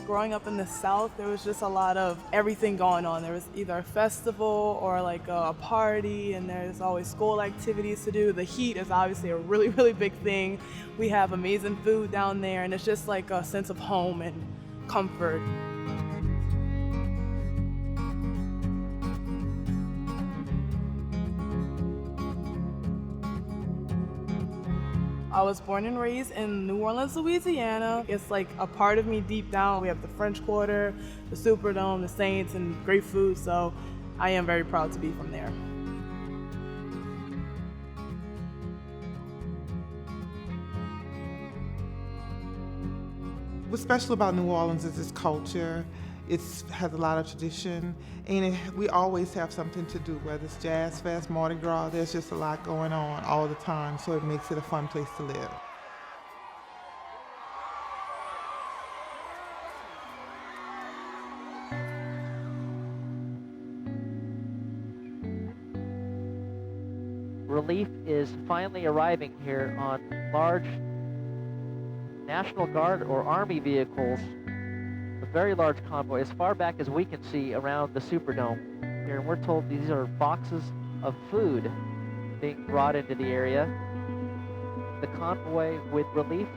Growing up in the South, there was just a lot of everything going on. There was either a festival or like a party, and there's always school activities to do. The heat is obviously a really, really big thing. We have amazing food down there, and it's just like a sense of home and comfort. I was born and raised in New Orleans, Louisiana. It's like a part of me deep down. We have the French Quarter, the Superdome, the Saints, and great food, so I am very proud to be from there. What's special about New Orleans is its culture. It has a lot of tradition, and we always have something to do, whether it's Jazz Fest, Mardi Gras. There's just a lot going on all the time, so it makes it a fun place to live. Relief is finally arriving here on large National Guard or Army vehicles. A very large convoy, as far back as we can see around the Superdome here. And we're told these are boxes of food being brought into the area. The convoy with relief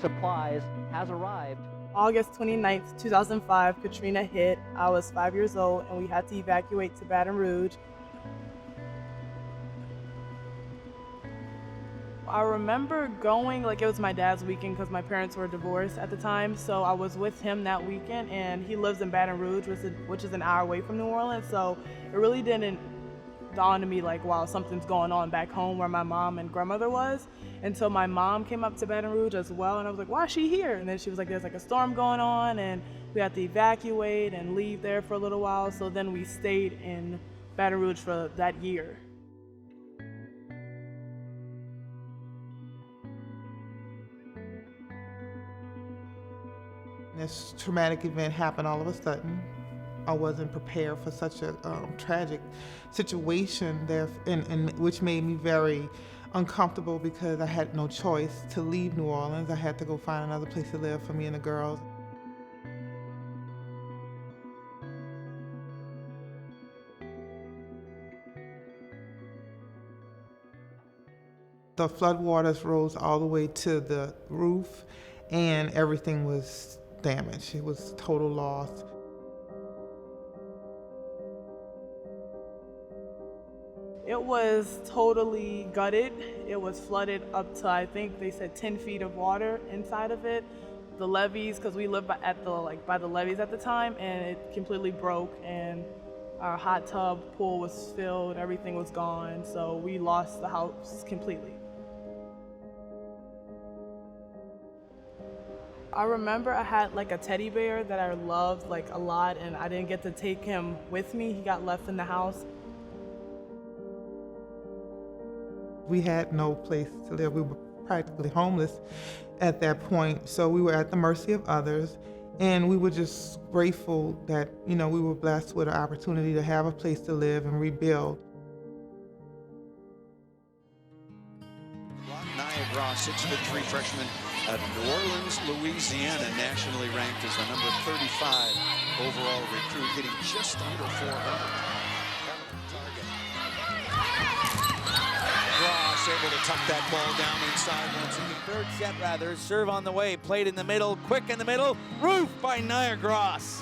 supplies has arrived. August 29th, 2005, Katrina hit. I was 5 years old, and we had to evacuate to Baton Rouge. I remember going, like it was my dad's weekend because my parents were divorced at the time, so I was with him that weekend, and he lives in Baton Rouge, which is an hour away from New Orleans, so it really didn't dawn on me like, wow, something's going on back home where my mom and grandmother was, until my mom came up to Baton Rouge as well, and I was like, why is she here? And then she was like, there's like a storm going on, and we had to evacuate and leave there for a little while, so then we stayed in Baton Rouge for that year. This traumatic event happened all of a sudden. I wasn't prepared for such a tragic situation there, and which made me very uncomfortable because I had no choice to leave New Orleans. I had to go find another place to live for me and the girls. The floodwaters rose all the way to the roof, and everything was damaged. It was total loss. It was totally gutted. It was flooded up to, I think they said 10 feet of water inside of it. The levees, because we lived by the levees at the time, and it completely broke, and our hot tub pool was filled, everything was gone, so we lost the house completely. I remember I had like a teddy bear that I loved like a lot, and I didn't get to take him with me. He got left in the house. We had no place to live. We were practically homeless at that point, so we were at the mercy of others, and we were just grateful that, we were blessed with an opportunity to have a place to live and rebuild. Naya Gros, 6'3" freshman out of New Orleans, Louisiana, nationally ranked as the number 35 overall recruit, hitting just under 400. Gros able to tuck that ball down inside once again. Third set, rather. Serve on the way. Played in the middle. Quick in the middle. Roof by Naya Gros.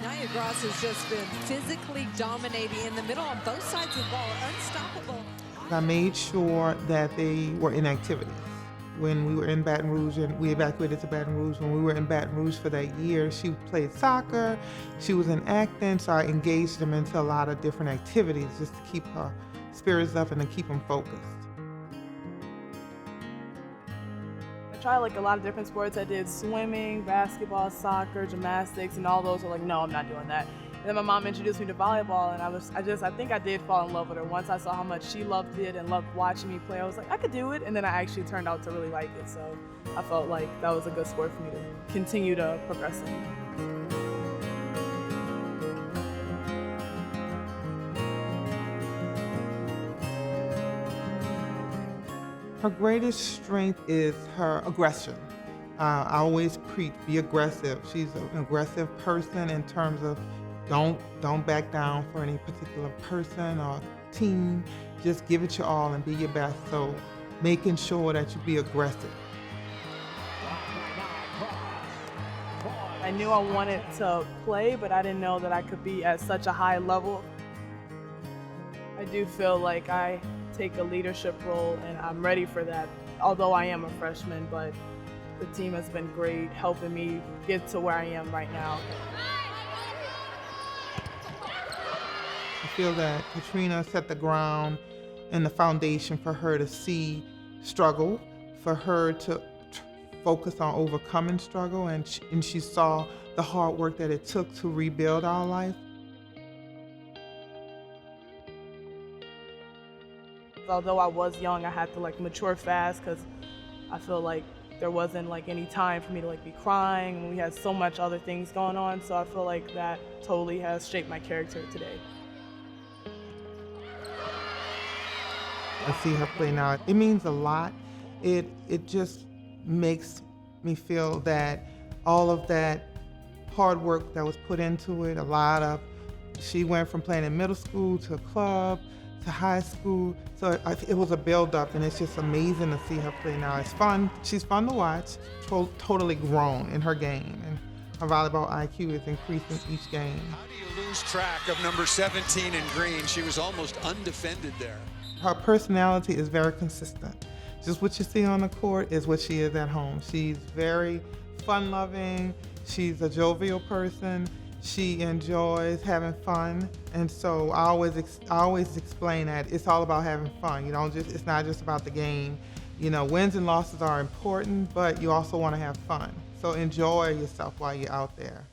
Naya Gros has just been physically dominating in the middle on both sides of the ball. Unstoppable. I made sure that they were in activities. When we were in Baton Rouge, and we evacuated to Baton Rouge, when we were in Baton Rouge for that year, she played soccer, she was in acting, so I engaged them into a lot of different activities just to keep her spirits up and to keep them focused. I tried like a lot of different sports. I did swimming, basketball, soccer, gymnastics, and all those were like, no, I'm not doing that. And then my mom introduced me to volleyball, and I think I did fall in love with her. Once I saw how much she loved it and loved watching me play, I was like, I could do it. And then I actually turned out to really like it. So I felt like that was a good sport for me to continue to progress in. Her greatest strength is her aggression. I always preach, be aggressive. She's an aggressive person in terms of don't back down for any particular person or team. Just give it your all and be your best. So making sure that you be aggressive. I knew I wanted to play, but I didn't know that I could be at such a high level. I do feel like I take a leadership role and I'm ready for that, although I am a freshman, but the team has been great helping me get to where I am right now. I feel that Katrina set the ground and the foundation for her to see struggle, for her to focus on overcoming struggle, and she saw the hard work that it took to rebuild our life. Although I was young, I had to mature fast because I feel like there wasn't any time for me to be crying, and we had so much other things going on. So I feel like that totally has shaped my character today. I see her play now. It means a lot. It just makes me feel that all of that hard work that was put into it, she went from playing in middle school to a club to high school. So it was a build-up, and it's just amazing to see her play now. It's fun. She's fun to watch. Totally grown in her game, and her volleyball IQ is increasing each game. How do you lose track of number 17 in green? She was almost undefended there. Her personality is very consistent. Just what you see on the court is what she is at home. She's very fun-loving. She's a jovial person. She enjoys having fun, and so I always explain that it's all about having fun. It's not just about the game. Wins and losses are important, but you also want to have fun. So enjoy yourself while you're out there.